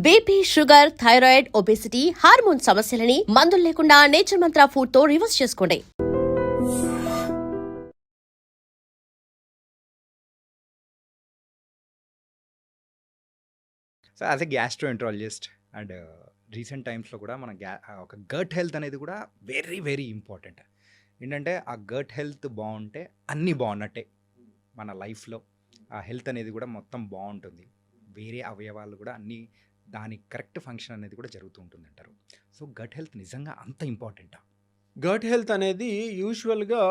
BP, sugar, thyroid, obesity, hormone సమస్యలని మందులు లేకుండా నేచర్ మంత్ర ఫుడ్ తో రివర్స్ చేసుకోండి. So as a gastroenterologist and recent టైమ్స్లో కూడా మన ఒక గట్ హెల్త్ అనేది కూడా వెరీ వెరీ ఇంపార్టెంట్. ఏంటంటే ఆ గట్ హెల్త్ బాగుంటే అన్నీ బాగున్నట్టే మన లైఫ్లో. ఆ హెల్త్ అనేది కూడా మొత్తం బాగుంటుంది, వేరే అవయవాలు కూడా అన్నీ దాని కరెక్ట్ ఫంక్షన్ అనేది కూడా జరుగుతూ ఉంటుంది అంటారు. సో గట్ హెల్త్ నిజంగా అంత ఇంపార్టెంటా? గట్ హెల్త్ అనేది యూజువల్గా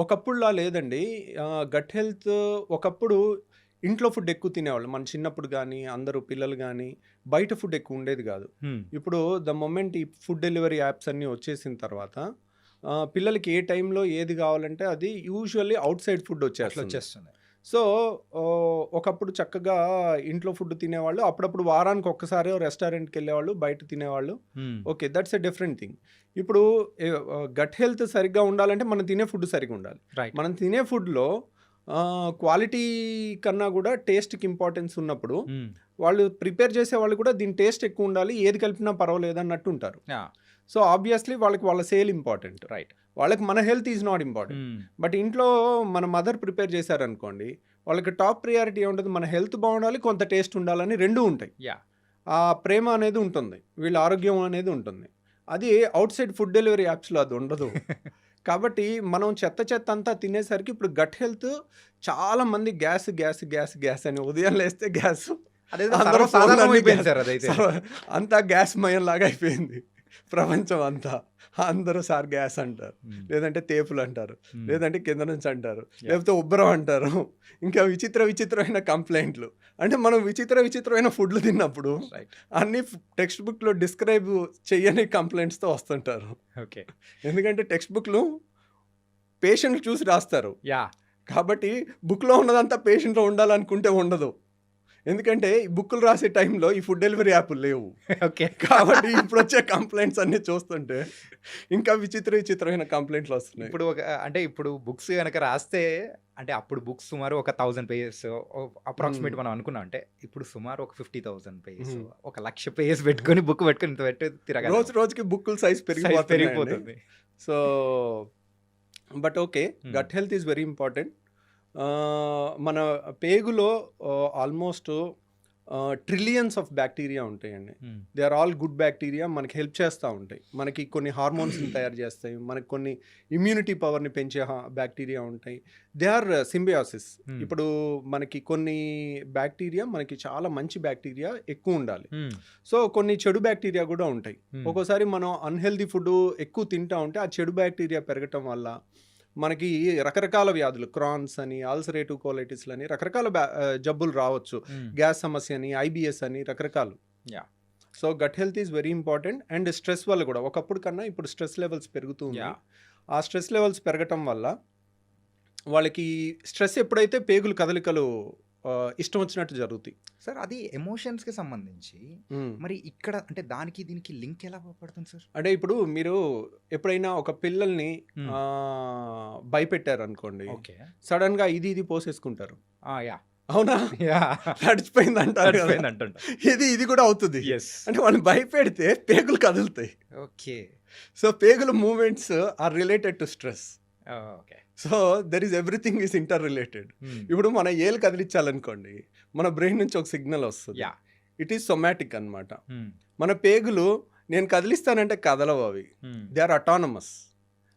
ఒకప్పుడులా లేదండి. గట్ హెల్త్ ఒకప్పుడు ఇంట్లో ఫుడ్ ఎక్కువ తినేవాళ్ళు. మన చిన్నప్పుడు కానీ అందరూ పిల్లలు కానీ బయట ఫుడ్ ఎక్కువ ఉండేది కాదు. ఇప్పుడు ద మొమెంట్ ఈ ఫుడ్ డెలివరీ యాప్స్ అన్నీ వచ్చేసిన తర్వాత పిల్లలకి ఏ టైంలో ఏది కావాలంటే అది యూజువల్లీ అవుట్ సైడ్ ఫుడ్ వచ్చేస్తుంది. సో ఒకప్పుడు చక్కగా ఇంట్లో ఫుడ్ తినేవాళ్ళు, అప్పుడప్పుడు వారానికి ఒక్కసారి రెస్టారెంట్కి వెళ్ళేవాళ్ళు, బయట తినేవాళ్ళు. Okay, that's a different thing. ఇప్పుడు గట్ హెల్త్ సరిగ్గా ఉండాలంటే మనం తినే ఫుడ్ సరిగ్గా ఉండాలి. మనం తినే ఫుడ్లో క్వాలిటీ కన్నా కూడా టేస్ట్కి ఇంపార్టెన్స్ ఉన్నప్పుడు వాళ్ళు ప్రిపేర్ చేసే వాళ్ళు కూడా దీని టేస్ట్ ఎక్కువ ఉండాలి, ఏది కలిపినా పర్వాలేదు అన్నట్టు ఉంటారు. సో ఆబ్వియస్లీ వాళ్ళకి వాళ్ళ సేల్ ఇంపార్టెంట్, రైట్? వాళ్ళకి మన health is not important. But ఇంట్లో మన మదర్ ప్రిపేర్ చేశారనుకోండి, వాళ్ళకి టాప్ ప్రియారిటీ ఏముంటుంది, మన హెల్త్ బాగుండాలి, కొంత టేస్ట్ ఉండాలని రెండూ ఉంటాయి. ఆ ప్రేమ అనేది ఉంటుంది, వీళ్ళ ఆరోగ్యం అనేది ఉంటుంది. అది అవుట్ సైడ్ ఫుడ్ డెలివరీ యాప్స్లో అది ఉండదు. కాబట్టి మనం చెత్త అంతా తినేసరికి ఇప్పుడు గట్ హెల్త్ చాలా మంది గ్యాస్ గ్యాస్ గ్యాస్ గ్యాస్ అని ఉదయం లేస్తే గ్యాస్, అంతా గ్యాస్ మయం లాగా అయిపోయింది ప్రపంచం అంతా. అందరూ సార్ గ్యాస్ అంటారు, లేదంటే తేపులు అంటారు, లేదంటే కింద నుంచి అంటారు, లేకపోతే ఉబ్బరం అంటారు, ఇంకా విచిత్రమైన కంప్లైంట్లు. అంటే మనం విచిత్రమైన ఫుడ్లు తిన్నప్పుడు అన్ని టెక్స్ట్ బుక్లో డిస్క్రైబ్ చెయ్యని కంప్లైంట్స్తో వస్తుంటారు. ఓకే, ఎందుకంటే టెక్స్ట్ బుక్లు పేషెంట్లు చూసి రాస్తారు కాబట్టి బుక్లో ఉన్నదంతా పేషెంట్లో ఉండాలనుకుంటే ఉండదు. ఎందుకంటే ఈ బుక్కులు రాసే టైంలో ఈ ఫుడ్ డెలివరీ యాప్లు లేవు. ఓకే, కాబట్టి ఇప్పుడు వచ్చే కంప్లైంట్స్ అన్ని చూస్తుంటే ఇంకా విచిత్రమైన కంప్లైంట్లు వస్తున్నాయి. ఇప్పుడు బుక్స్ కనుక రాస్తే, అంటే అప్పుడు బుక్స్ సుమారు ఒక 1000 పేజెస్ అప్రాక్సిమేట్ మనం అనుకున్నాం. అంటే ఇప్పుడు సుమారు ఒక 50,000 పేజెస్, 1,00,000 పేజెస్ పెట్టుకొని బుక్ పెట్టుకొని తిరగాలి. రోజుకి బుక్కుల సైజ్ పెరిగిపోతుంది. So but okay, gut health is very important. మన పేగులో ఆల్మోస్ట్ ట్రిలియన్స్ ఆఫ్ బ్యాక్టీరియా ఉంటాయండి. They are all good bacteria, మనకి హెల్ప్ చేస్తూ ఉంటాయి. మనకి కొన్ని హార్మోన్స్ని తయారు చేస్తాయి, మనకి కొన్ని ఇమ్యూనిటీ పవర్ని పెంచే బ్యాక్టీరియా ఉంటాయి. They are symbiosis. ఇప్పుడు మనకి కొన్ని బ్యాక్టీరియా, మనకి చాలా మంచి బ్యాక్టీరియా ఎక్కువ ఉండాలి. సో కొన్ని చెడు బ్యాక్టీరియా కూడా ఉంటాయి. ఒక్కోసారి మనం అన్హెల్దీ ఫుడ్ ఎక్కువ తింటా ఉంటే ఆ చెడు బ్యాక్టీరియా పెరగటం వల్ల మనకి రకరకాల వ్యాధులు, క్రాన్స్ అని, అల్సరేటివ్ కోలైటిస్ అని రకరకాల జబ్బులు రావచ్చు. గ్యాస్ సమస్య అని, ఐబిఎస్ అని రకరకాలు. So gut health is very important. And stress వల్ల కూడా ఒకప్పుడు కన్నా ఇప్పుడు స్ట్రెస్ లెవెల్స్ పెరుగుతుంది. ఆ స్ట్రెస్ లెవెల్స్ పెరగటం వల్ల వాళ్ళకి స్ట్రెస్ ఎప్పుడైతే పేగులు కదలికలు ఇష్టం వచ్చినట్టు జరుగుతాయి. సార్ అది ఎమోషన్స్కి సంబంధించి మరి ఇక్కడ అంటే దానికి దీనికి లింక్ ఎలా పడుతుంది సార్? అంటే ఇప్పుడు మీరు ఎప్పుడైనా ఒక పిల్లల్ని భయపెట్టారు అనుకోండి, సడన్ గా ఇది పోసేసుకుంటారు. అవునా? నడిచిపోయింది అంటారు. ఇది కూడా అవుతుంది. అంటే వాళ్ళు భయపెడితే పేగులు కదులుతాయి. ఓకే, సో పేగుల movements are related to stress. Okay, so there is everything is inter related. ఇప్పుడు మన ఏలు కదిలించాలనుకోండి, మన బ్రెయిన్ నుంచి ఒక సిగ్నల్ వస్తుంది. ఇట్ ఈస్ సొమాటిక్ అన్నమాట. మన పేగులు నేను కదిలిస్తానంటే కదలవు అవి. They are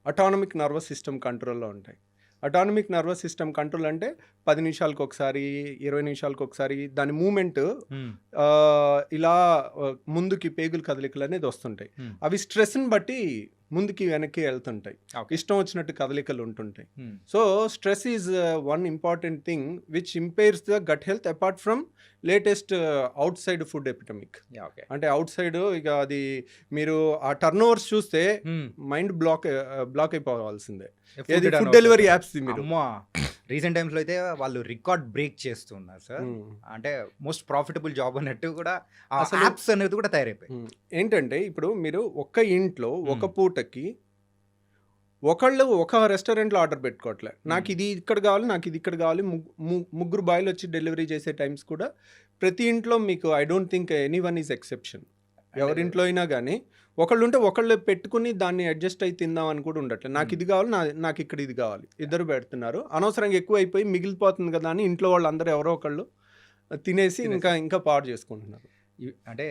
autonomic nervous system కంట్రోల్లో ఉంటాయి. అటానమిక్ నర్వస్ సిస్టమ్ కంట్రోల్ అంటే 10 నిమిషాలకు ఒకసారి, 20 నిమిషాలకు ఒకసారి దాని మూమెంట్ ఇలా ముందుకి పేగులు కదలికలు అనేది వస్తుంటాయి. అవి స్ట్రెస్ని బట్టి ముందుకి వెనక్కి వెళ్తుంటాయి, ఇష్టం వచ్చినట్టు కదలికలు ఉంటుంటాయి. So stress is one important thing which impairs the gut health apart from latest outside food epidemic. అంటే అవుట్ సైడ్ ఇక అది మీరు ఆ టర్న్ ఓవర్స్ చూస్తే మైండ్ బ్లాక్ అయిపోవాల్సిందే. ఫుడ్ డెలివరీ యాప్స్ మీరు రీసెంట్ టైమ్స్లో అయితే వాళ్ళు రికార్డ్ బ్రేక్ చేస్తున్నారు సార్. అంటే మోస్ట్ ప్రాఫిటబుల్ జాబ్ అన్నట్టు కూడా అసలు యాప్స్ అనేది కూడా తయారైపోయి. ఏంటంటే ఇప్పుడు మీరు ఒక్క ఇంట్లో ఒక పూటకి ఒకళ్ళు ఒక రెస్టారెంట్లో ఆర్డర్ పెట్టుకోవట్లే. నాకు Hmm. ఇది ఇక్కడ కావాలి, నాకు ఇది ఇక్కడ కావాలి. ముగ్గురు బాయ్లు వచ్చి డెలివరీ చేసే టైమ్స్ కూడా ప్రతి ఇంట్లో మీకు I don't think any one is exception. ఎవరింట్లో అయినా కానీ ఒకళ్ళు ఉంటే ఒకళ్ళు పెట్టుకుని దాన్ని అడ్జస్ట్ అయి తిందాం అని కూడా ఉండట్లేదు. నాకు ఇది కావాలి, నాకు ఇక్కడ ఇది కావాలి. ఇద్దరు పెడుతున్నారు. అనవసరంగా ఎక్కువ అయిపోయి మిగిలిపోతుంది కదా అని ఇంట్లో వాళ్ళందరూ ఎవరో ఒకళ్ళు తినేసి ఇంకా పాడు చేసుకుంటున్నారు. అంటే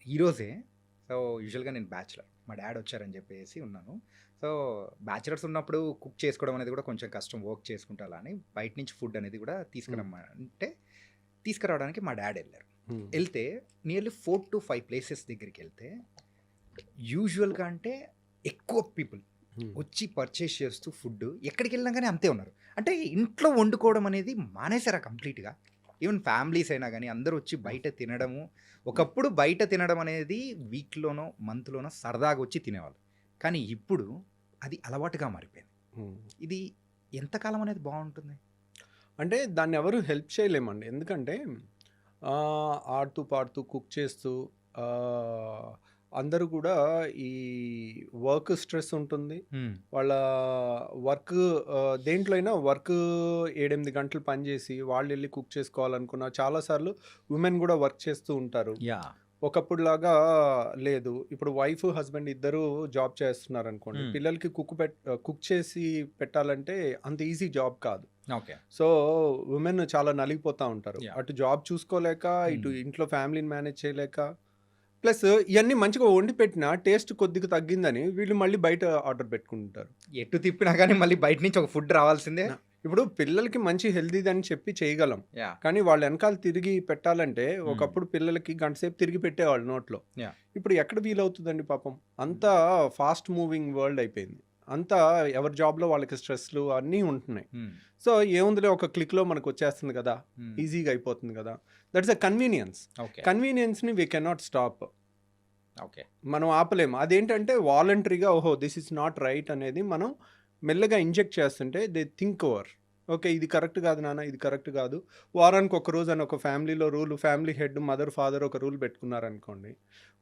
ఈరోజే సో యూజువల్గా నేను బ్యాచులర్, మా డాడ్ వచ్చారని చెప్పేసి ఉన్నాను. సో బ్యాచులర్స్ ఉన్నప్పుడు కుక్ చేసుకోవడం అనేది కూడా కొంచెం కష్టం, వర్క్ చేసుకుంటా అలా అని బయట నుంచి ఫుడ్ అనేది కూడా తీసుకురావడానికి మా డాడ్ వెళ్ళారు. వెళ్తే నియర్లీ 4 to 5 ప్లేసెస్ దగ్గరికి వెళ్తే యూజువల్గా అంటే ఎక్కువ పీపుల్ వచ్చి పర్చేస్ చేస్తూ ఫుడ్ ఎక్కడికి వెళ్ళినా కానీ అంతే ఉన్నారు. అంటే ఇంట్లో వండుకోవడం అనేది మానేశారా కంప్లీట్గా. ఈవెన్ ఫ్యామిలీస్ అయినా కానీ అందరూ వచ్చి బయట తినడము. ఒకప్పుడు బయట తినడం అనేది వీక్లోనో మంత్లోనో సరదాగా వచ్చి తినేవాళ్ళు, కానీ ఇప్పుడు అది అలవాటుగా మారిపోయింది. ఇది ఎంతకాలం అనేది బాగుంటుంది? అంటే దాన్ని ఎవరు హెల్ప్ చేయలేమండి. ఎందుకంటే ఆడుతూ పాడుతూ కుక్ చేస్తూ అందరూ కూడా ఈ వర్క్ స్ట్రెస్ ఉంటుంది. వాళ్ళ వర్క్ దేంట్లో అయినా వర్క్ 7-8 గంటలు పనిచేసి వాళ్ళు వెళ్ళి కుక్ చేసుకోవాలనుకున్న చాలాసార్లు ఉమెన్ కూడా వర్క్ చేస్తూ ఉంటారు. ఒకప్పుడులాగా లేదు. ఇప్పుడు వైఫ్ హస్బెండ్ ఇద్దరు జాబ్ చేస్తున్నారు అనుకోండి, పిల్లలకి కుక్ చేసి పెట్టాలంటే అంత ఈజీ జాబ్ కాదు. ఓకే. సో ఉమెన్ చాలా నలిగిపోతూ ఉంటారు. అటు జాబ్ చూసుకోలేక, ఇటు ఇంట్లో ఫ్యామిలీని మేనేజ్ చేయలేక, ప్లస్ ఇవన్నీ మంచిగా వండి పెట్టినా టేస్ట్ కొద్దిగా తగ్గిందని వీళ్ళు మళ్ళీ బయట ఆర్డర్ పెట్టుకుంటారు. ఎటు తిప్పినా కానీ మళ్ళీ బయట నుంచి ఒక ఫుడ్ రావాల్సిందే. ఇప్పుడు పిల్లలకి మంచి హెల్తీదని చెప్పి చేయగలం, కానీ వాళ్ళ వెనకాల తిరిగి పెట్టాలంటే ఒకప్పుడు పిల్లలకి గంట సేపు తిరిగి పెట్టేవాళ్ళు నోట్లో. ఇప్పుడు ఎక్కడ వీలవుతుందండి పాపం. అంతా ఫాస్ట్ మూవింగ్ వరల్డ్ అయిపోయింది. అంతా ఎవరి జాబ్లో వాళ్ళకి స్ట్రెస్లు అన్నీ ఉంటున్నాయి. సో ఏముందిలే ఒక క్లిక్లో మనకు వచ్చేస్తుంది కదా, ఈజీగా అయిపోతుంది కదా. That's a convenience. కన్వీనియన్స్ని వీ కెనాట్ స్టాప్. ఓకే, మనం ఆపలేము. అదేంటంటే వాలంటరీగా ఓహో దిస్ ఇస్ నాట్ రైట్ అనేది మనం మెల్లగా ఇంజెక్ట్ చేస్తుంటే దే థింక్ ఓవర్. ఓకే, ఇది కరెక్ట్ కాదు నాన్న, ఇది కరెక్ట్ కాదు. వారానికి ఒక రోజు అని ఒక ఫ్యామిలీలో rule, family head mother father ఒక రూల్ పెట్టుకున్నారనుకోండి,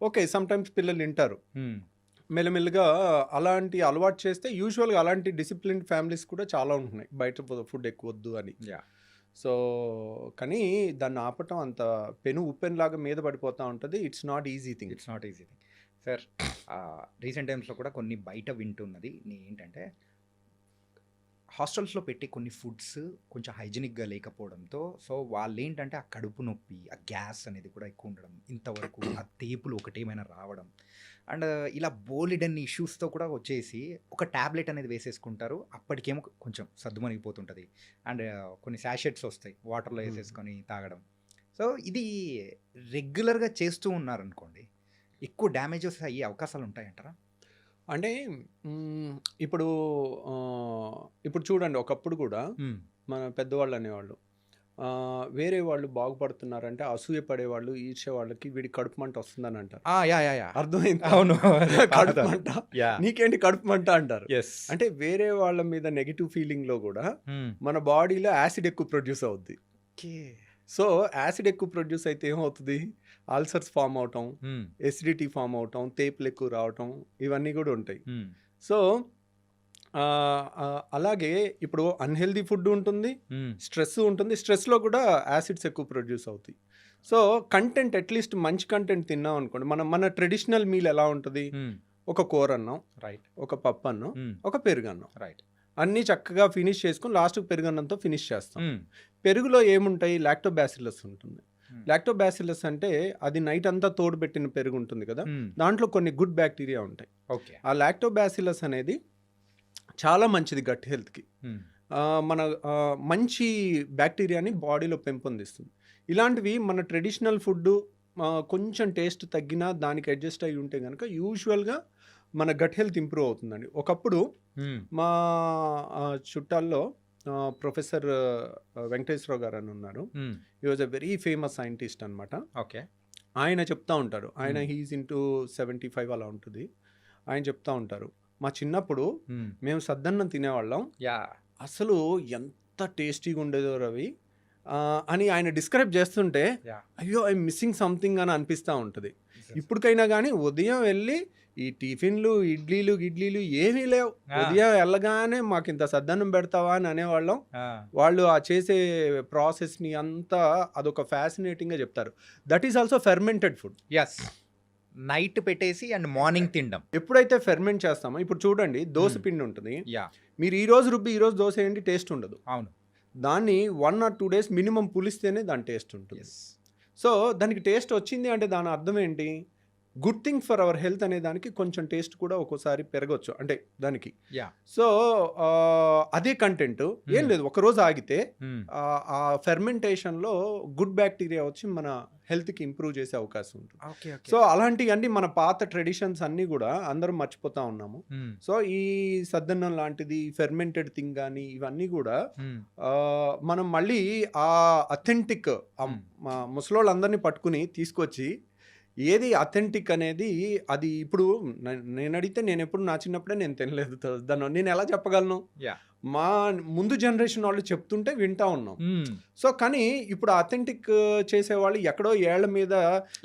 ఓకే సమ్టైమ్స్ పిల్లలు వింటారు. మెల్లమెల్లగా అలాంటి అలవాటు చేస్తే యూజువల్గా అలాంటి డిసిప్లిన్ ఫ్యామిలీస్ కూడా చాలా ఉంటున్నాయి, బయట ఫుడ్ ఎక్కువ వద్దు అని. సో కానీ దాన్ని ఆపటం అంత ఉప్పెన్లాగా మీద పడిపోతూ ఉంటుంది. It's not easy thing. Sir recent టైమ్స్లో కూడా కొన్ని బయట వింటున్నది ఏంటంటే హాస్టల్స్లో పెట్టే కొన్ని ఫుడ్స్ కొంచెం హైజీనిక్గా లేకపోవడంతో సో వాళ్ళు ఏంటంటే ఆ కడుపు నొప్పి, ఆ గ్యాస్ అనేది కూడా ఎక్కువ ఉండడం, ఇంతవరకు ఆ తేపులు ఒకటేమైనా రావడం అండ్ ఇలా బోలెడన్ని ఇష్యూస్తో కూడా వచ్చేసి ఒక ట్యాబ్లెట్ అనేది వేసేసుకుంటారు. అప్పటికేమో కొంచెం సర్దుమణిగిపోతుంటుంది అండ్ కొన్ని శాషెట్స్ వస్తాయి వాటర్లో వేసేసుకొని తాగడం. సో ఇది రెగ్యులర్గా చేస్తూ ఉన్నారనుకోండి, ఎక్కువ డ్యామేజెస్ అయ్యే అవకాశాలు ఉంటాయంటారా? అంటే ఇప్పుడు చూడండి, ఒకప్పుడు కూడా మన పెద్దవాళ్ళు అనేవాళ్ళు వేరే వాళ్ళు బాగుపడుతున్నారంటే అసూయ పడేవాళ్ళు, ఈర్ష్య వాళ్ళకి వీడి కడుపు మంట వస్తుందని అంటారు. అర్థమైంది? అవును, కడుపు మంట, నీకేంటి కడుపు మంట అంటారు. అంటే వేరే వాళ్ళ మీద నెగిటివ్ ఫీలింగ్ లో కూడా మన బాడీలో యాసిడ్ ఎక్కువ ప్రొడ్యూస్ అవుద్ది. సో యాసిడ్ ఎక్కువ ప్రొడ్యూస్ అయితే ఏమవుతుంది, అల్సర్స్ ఫామ్ అవటం, ఎసిడిటీ ఫామ్ అవటం, తేపులు ఎక్కువ రావటం, ఇవన్నీ కూడా ఉంటాయి. సో అలాగే ఇప్పుడు అన్హెల్దీ ఫుడ్ ఉంటుంది, స్ట్రెస్ ఉంటుంది. స్ట్రెస్లో కూడా యాసిడ్స్ ఎక్కువ ప్రొడ్యూస్ అవుతాయి. సో కంటెంట్ అట్లీస్ట్ మంచి కంటెంట్ తిన్నాం అనుకోండి, మన ట్రెడిషనల్ మీల్ ఎలా ఉంటుంది, ఒక కూర అన్నం, రైట్, ఒక పప్పు అన్నం, ఒక పెరుగన్నం, రైట్, అన్నీ చక్కగా ఫినిష్ చేసుకుని లాస్ట్కి పెరుగన్నంతో ఫినిష్ చేస్తాం. పెరుగులో ఏముంటాయి, లాక్టోబాసిల్లస్ ఉంటుంది. లాక్టోబాసిల్లస్ అంటే అది నైట్ అంతా తోడుపెట్టిన పెరుగు ఉంటుంది కదా, దాంట్లో కొన్ని గుడ్ బ్యాక్టీరియా ఉంటాయి. ఆ లాక్టోబాసిల్లస్ అనేది చాలా మంచిది గట్ హెల్త్కి. మన మంచి బ్యాక్టీరియాని బాడీలో పెంపొందిస్తుంది. ఇలాంటివి మన ట్రెడిషనల్ ఫుడ్ కొంచెం టేస్ట్ తగ్గినా దానికి అడ్జస్ట్ అయ్యి ఉంటే కనుక యూజువల్గా మన గట్ హెల్త్ ఇంప్రూవ్ అవుతుందండి. ఒకప్పుడు మా చుట్టాల్లో ప్రొఫెసర్ వెంకటేశ్వరరావు గారు అని ఉన్నారు. He was a very famous scientist అనమాట. ఓకే, ఆయన చెప్తా ఉంటారు, ఆయన హీఈస్ ఇంటూ 75 అలా ఉంటుంది. ఆయన చెప్తా ఉంటారు, మా చిన్నప్పుడు మేము సద్దన్నం తినేవాళ్ళం, అసలు ఎంత టేస్టీగా ఉండేదో రవి, అని ఆయన డిస్క్రైబ్ చేస్తుంటే Yeah. అయ్యో ఐ మిస్సింగ్ సంథింగ్ అని అనిపిస్తూ ఉంటుంది. ఇప్పటికైనా కానీ ఉదయం వెళ్ళి ఈ టిఫిన్లు ఇడ్లీలు ఏమీ లేవు. ఉదయం వెళ్ళగానే మాకు ఇంత సద్దన్నం పెడతావా అని అనేవాళ్ళం. వాళ్ళు ఆ చేసే ప్రాసెస్ని అంతా అదొక ఫ్యాసినేటింగ్గా చెప్తారు. That is also fermented food. Yes, night పెట్టేసి అండ్ మార్నింగ్ తినడం. ఎప్పుడైతే ఫెర్మెంట్ చేస్తామో, ఇప్పుడు చూడండి దోశ పిండి ఉంటుంది, యా, మీరు ఈరోజు రుబ్బి ఈరోజు దోశ ఏంటి టేస్ట్ ఉండదు. అవును. దాన్ని 1 or 2 days మినిమం పులిస్తేనే దాని టేస్ట్ ఉంటుంది. ఎస్, సో దానికి టేస్ట్ వచ్చింది అంటే దాని అర్థం ఏంటి? Good thing for our health అనే దానికి కొంచెం టేస్ట్ కూడా ఒక్కోసారి పెరగచ్చు అంటే దానికి. యా, సో అదే కంటెంట్ ఏం లేదు, ఒకరోజు ఆగితే ఆ ఫెర్మెంటేషన్లో గుడ్ బ్యాక్టీరియా వచ్చి మన హెల్త్కి ఇంప్రూవ్ చేసే అవకాశం ఉంటుంది. ఓకే. సో అలాంటివన్నీ మన పాత ట్రెడిషన్స్ అన్నీ కూడా అందరం మర్చిపోతా ఉన్నాము. సో ఈ సద్దన్నం లాంటిది ఫెర్మెంటెడ్ థింగ్ కానీ ఇవన్నీ కూడా మనం మళ్ళీ ఆ అథెంటిక్ ముసలోళ్ళందరినీ పట్టుకుని తీసుకొచ్చి ఏది అథెంటిక్ అనేది అది ఇప్పుడు నేను అడిగితే నేను ఎప్పుడు నా చిన్నప్పుడే నేను తినలేదు దాన్ని నేను ఎలా చెప్పగలను? మా ముందు జనరేషన్ వాళ్ళు చెప్తుంటే వింటా ఉన్నాం. సో కానీ ఇప్పుడు అథెంటిక్ చేసేవాళ్ళు ఎక్కడో ఏళ్ల మీద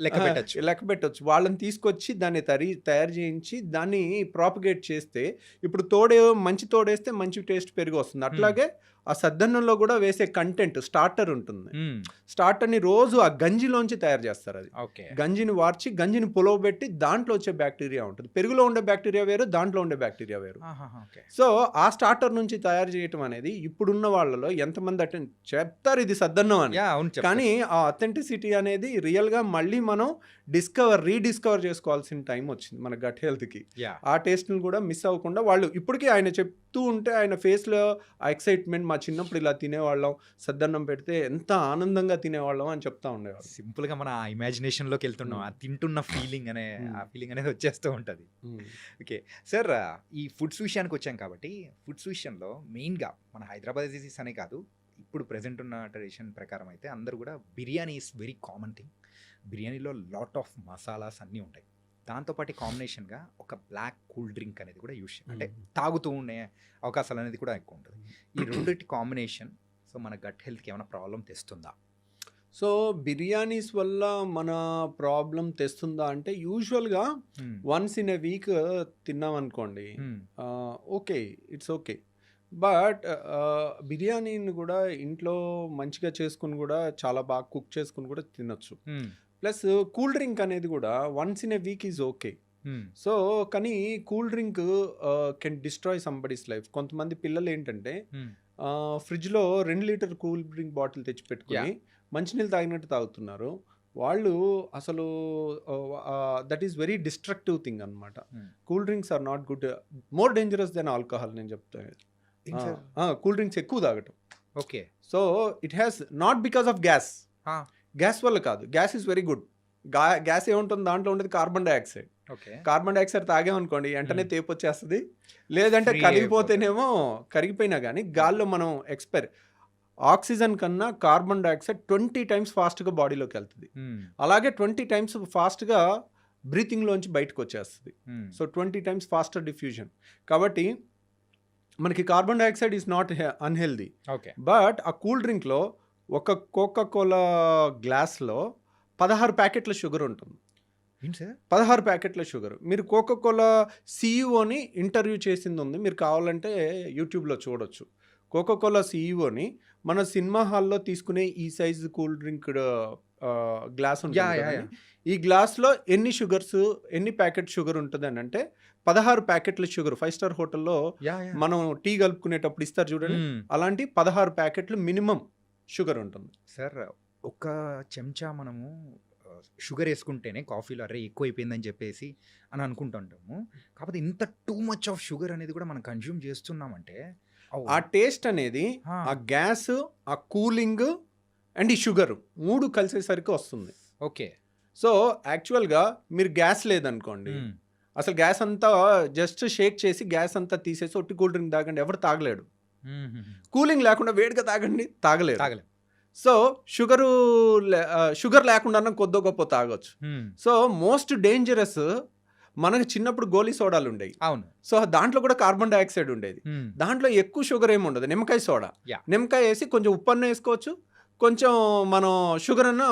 లెక్క పెట్టచ్చు. వాళ్ళని తీసుకొచ్చి దాన్ని తయారు చేయించి దాన్ని ప్రాపగేట్ చేస్తే ఇప్పుడు మంచి తోడేస్తే మంచి టేస్ట్ పెరిగి వస్తుంది. అట్లాగే ఆ సద్దన్నంలో కూడా వేసే కంటెంట్ స్టార్టర్ ఉంటుంది. స్టార్టర్ని రోజు ఆ గంజిలోంచి తయారు చేస్తారు. అది గంజిని వార్చి గంజిని పులవబెట్టి దాంట్లో వచ్చే బ్యాక్టీరియా ఉంటుంది. పెరుగులో ఉండే బ్యాక్టీరియా వేరు, దాంట్లో ఉండే బ్యాక్టీరియా వేరు. సో ఆ స్టార్టర్ నుంచి తయారు చేయటం అనేది ఇప్పుడున్న వాళ్ళలో ఎంతమంది చెప్తారు ఇది సద్దన్నం అని, కానీ ఆ అథెంటిసిటీ అనేది రియల్గా మళ్ళీ మనం రీడిస్కవర్ చేసుకోవాల్సిన టైం వచ్చింది మన గట్ హెల్త్కి. ఆ టేస్ట్ని కూడా మిస్ అవ్వకుండా వాళ్ళు ఇప్పటికీ ఆయన చెప్తూ ఉంటే ఆయన ఫేస్లో ఆ ఎక్సైట్మెంట్, మా చిన్నప్పుడు ఇలా తినేవాళ్ళం, సద్దన్నం పెడితే ఎంత ఆనందంగా తినేవాళ్ళం అని చెప్తా ఉండేవాళ్ళు. సింపుల్గా మన ఇమాజినేషన్లోకి వెళ్తున్నాం, ఆ తింటున్న ఫీలింగ్ అనేది వచ్చేస్తూ ఉంటుంది. ఓకే సార్, ఈ ఫుడ్స్ విషయానికి వచ్చాం కాబట్టి ఫుడ్స్ విషయంలో మెయిన్గా మన హైదరాబాద్ డిసీస్ అనే కాదు, ఇప్పుడు ప్రజెంట్ ఉన్న ట్రెడిషన్ ప్రకారం అయితే అందరూ కూడా biryani is very common thing. బిర్యానీలో లాట్ ఆఫ్ మసాలాస్ అన్నీ ఉంటాయి. దాంతోపాటు కాంబినేషన్గా ఒక బ్లాక్ కూల్ డ్రింక్ అనేది కూడా యూస్ అంటే తాగుతూ ఉండే అవకాశాలు అనేది కూడా ఎక్కువ ఉంటుంది. ఈ రెండింటి కాంబినేషన్ సో మన గట్ హెల్త్కి ఏమైనా ప్రాబ్లం తెస్తుందా? సో బిర్యానీస్ వల్ల మన ప్రాబ్లం తెస్తుందా అంటే యూజువల్గా వన్స్ ఇన్ ఎ వీక్ తిన్నాం అనుకోండి, ఓకే, ఇట్స్ ఓకే. బట్ బిర్యానీని కూడా ఇంట్లో మంచిగా చేసుకుని కూడా చాలా బాగా కుక్ చేసుకుని కూడా తినొచ్చు. ప్లస్ కూల్ డ్రింక్ అనేది కూడా once in a week is okay. So కానీ cool drink can destroy somebody's life. కొంతమంది పిల్లలు ఏంటంటే ఫ్రిడ్జ్లో 2 లీటర్ కూల్ డ్రింక్ బాటిల్ తెచ్చి పెట్టుకుని మంచినీళ్ళు తాగినట్టు తాగుతున్నారు. వాళ్ళు అసలు that is very destructive thing అనమాట. Cool drinks are not good, more dangerous than alcohol నేను చెప్తాను. కూల్ డ్రింక్స్ ఎక్కువ తాగటం. Okay. So it has not because of gas వల్ల కాదు. Gas is very good. Gas ఏముంటుంది దాంట్లో ఉండేది కార్బన్ డైఆక్సైడ్. కార్బన్ డైఆక్సైడ్ తాగామనుకోండి వెంటనే తేపు వచ్చేస్తుంది, లేదంటే కరిగిపోయినా కానీ గాల్లో మనం ఆక్సిజన్ కన్నా కార్బన్ డైఆక్సైడ్ 20 times ఫాస్ట్గా బాడీలోకి వెళ్తుంది. అలాగే 20 times ఫాస్ట్గా బ్రీతింగ్లోంచి బయటకు వచ్చేస్తుంది. So 20 times faster diffusion. కాబట్టి మనకి carbon dioxide is not unhealthy. But ఆ కూల్ డ్రింక్లో ఒక కోకా-కోలా గ్లాస్లో 16 ప్యాకెట్ల షుగర్ ఉంటుంది. 16 ప్యాకెట్ల షుగర్. మీరు కోకా-కోలా సీఈఓని ఇంటర్వ్యూ చేసింది ఉంది, మీరు కావాలంటే యూట్యూబ్లో చూడొచ్చు. కోకా-కోలా సీఈఓని మన సినిమా హాల్లో తీసుకునే ఈ సైజు కూల్ డ్రింక్ గ్లాస్ ఉంటుంది. ఈ గ్లాస్లో ఎన్ని ప్యాకెట్ షుగర్ ఉంటుంది అని అంటే 16 ప్యాకెట్ల షుగర్. 5 స్టార్ హోటల్లో మనం టీ కలుపుకునేటప్పుడు ఇస్తారు చూడండి, అలాంటి 16 ప్యాకెట్లు మినిమం షుగర్ ఉంటుంది. సార్, ఒక చెంచా మనము షుగర్ వేసుకుంటేనే కాఫీలో అరే ఎక్కువ అయిపోయిందని చెప్పేసి అని అనుకుంటుంటాము. కాకపోతే ఇంత టూ మచ్ ఆఫ్ షుగర్ అనేది కూడా మనం కన్జ్యూమ్ చేస్తున్నామంటే ఆ టేస్ట్ అనేది ఆ గ్యాస్, ఆ కూలింగ్ అండ్ ఈ షుగర్ 3 కలిసేసరికి వస్తుంది. ఓకే. సో యాక్చువల్గా మీరు గ్యాస్ లేదనుకోండి, అసలు గ్యాస్ అంతా జస్ట్ షేక్ చేసి గ్యాస్ అంతా తీసేసి ఒట్టి కూల్ డ్రింక్ తాగండి, ఎవరు తాగలేడు. కూలింగ్ లేకుండా వేడిగా తాగలేరు. సో షుగర్ లేకుండా కొద్దో గొప్ప తాగొచ్చు. సో మోస్ట్ డేంజరస్ మనకు చిన్నప్పుడు గోలీ సోడాలు ఉండేవి. అవును. సో దాంట్లో కూడా కార్బన్ డైఆక్సైడ్ ఉండేది. దాంట్లో ఎక్కువ షుగర్ ఏమి ఉండదు. నిమ్మకాయ సోడా, నిమ్మకాయ వేసి కొంచెం ఉప్పు అన్న వేసుకోవచ్చు, కొంచెం మనం షుగర్ అన్న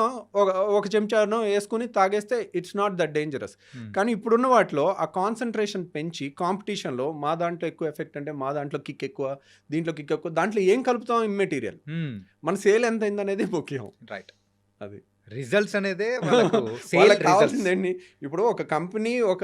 ఒక చెంచానో వేసుకుని తాగేస్తే ఇట్స్ నాట్ దట్ డేంజరస్. కానీ ఇప్పుడున్న వాటిలో ఆ కాన్సన్ట్రేషన్ పెంచి కాంపిటీషన్లో మా దాంట్లో ఎక్కువ ఎఫెక్ట్ అంటే మా దాంట్లో కిక్ ఎక్కువ, దీంట్లో కిక్ ఎక్కువ, దాంట్లో ఏం కలుపుతాం ఇమ్మెటీరియల్, మన సేల్ ఎంత అయింది అనేది ముఖ్యం. రైట్. అది రిజల్ట్స్ అనేదే వాళ్ళకు వాళ్ళకి కావాల్సింది ఏంటి? ఇప్పుడు ఒక కంపెనీ ఒక